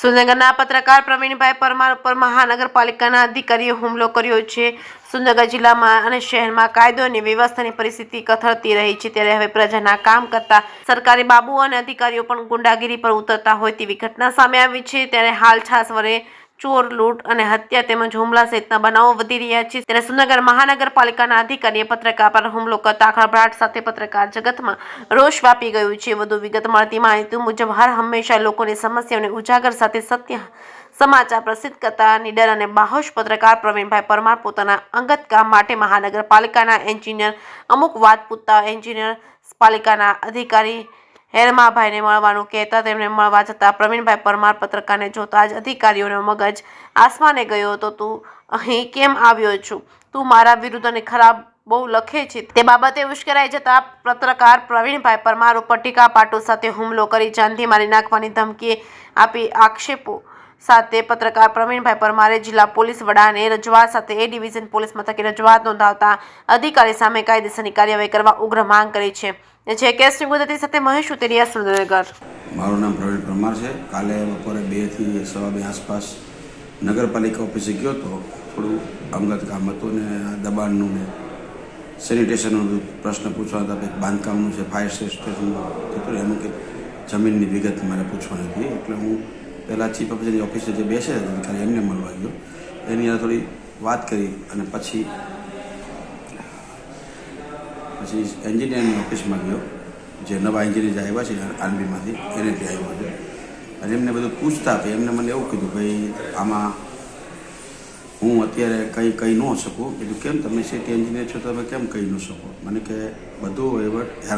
સુરનગરના પત્રકાર પ્રવીણભાઈ પરમાર ઉપર મહાનગરપાલિકાના અધિકારીએ હુમલો કર્યો છે। સુરનગર જિલ્લામાં અને શહેરમાં કાયદો અને વ્યવસ્થાની પરિસ્થિતિ કથળતી રહી છે, ત્યારે હવે પ્રજાના કામ કરતા સરકારી બાબુઓ અને અધિકારીઓ પણ ગુંડાગીરી પર ઉતરતા હોય તેવી ઘટના સામે આવી છે। ત્યારે હાલ છાસવડે ચોર, લૂંટ અને હત્યા તેમજ હુમલા સહિતના બનાવો વધી રહ્યા છે। ત્યારે સુરનગર મહાનગરપાલિકાના અધિકારીએ પત્રકાર પર હુમલો કરતા ખળભળાટ સાથે પત્રકાર જગતમાં રોષ વ્યાપી ગયું છે। વધુ વિગત મળતી માહિતી મુજબ હર હંમેશા લોકોની સમસ્યાઓને ઉજાગર સાથે સત્ય સમાચાર પ્રસિદ્ધ કરતા નિડર અને બાહોશ પત્રકાર પ્રવીણભાઈ પરમાર પોતાના અંગત કામ માટે મહાનગરપાલિકાના એન્જિનિયર અમુક વાત પૂછતા એન્જિનિયર પાલિકાના અધિકારી હેરમાભાઈને મળવાનું કહેતા તેમને મળવા જતા પ્રવીણભાઈ પરમાર પત્રકારને જોતા જ અધિકારીઓનો મગજ આસમાને ગયો હતો। તું અહીં કેમ આવ્યો છું? તું મારા વિરુદ્ધ અને ખરાબ બહુ લખે છે તે બાબતે ઉશ્કેરાઈ જતા પત્રકાર પ્રવીણભાઈ પરમાર ઉપર ટીકાપાટો સાથે હુમલો કરી જાનથી મારી નાખવાની ધમકી આપી આક્ષેપો સાથે પત્રકાર પ્રવીણભાઈ પરમારે જિલ્લા પોલીસ વડાને રજૂઆત સાથે એ ડિવિઝન પોલીસ મથકે રજૂઆત નોંધાવતા અધિકારી સામે કાયદેસરની કાર્યવાહી કરવા ઉગ્ર માંગ કરી છે। જે કેસની ગુજરાતી સાથે મહેશ ઉતેરિયા, સુરેન્દ્રનગર। મારું નામ પ્રવીણ પરમાર છે। કાલે બપોરે 2 થી 2:15 આસપાસ નગરપાલિકા ઓફિસે ગયો હતો। થોડું અંગત કામ હતું ને દબાણનું ને સેનિટેશનનું પ્રશ્ન પૂછવા હતા, બાંધકામનું છે, ફાયર સ્ટેશનનું હતું, એનું કે જમીનની વિગત મારે પૂછવાની હતી। એટલે હું પહેલાં ચીફ ઓફિસરની ઓફિસે જે બેસે અધિકારી એમને મળવા ગયો, એની અંદર થોડી વાત કરી અને પછી એન્જિનિયરની ઓફિસમાં ગયો, જે નવા એન્જિનિયર આવ્યા છે આરબીમાંથી, એને ત્યાં આવ્યો છે અને એમને બધું પૂછતા હતા। એમને મને એવું કીધું, ભાઈ આમાં હું અત્યારે કહી ન શકું। કીધું કેમ, તમે સિટી એન્જિનિયર છો તો તમે કેમ કહી ન શકો? મને કે બધું વહીવટ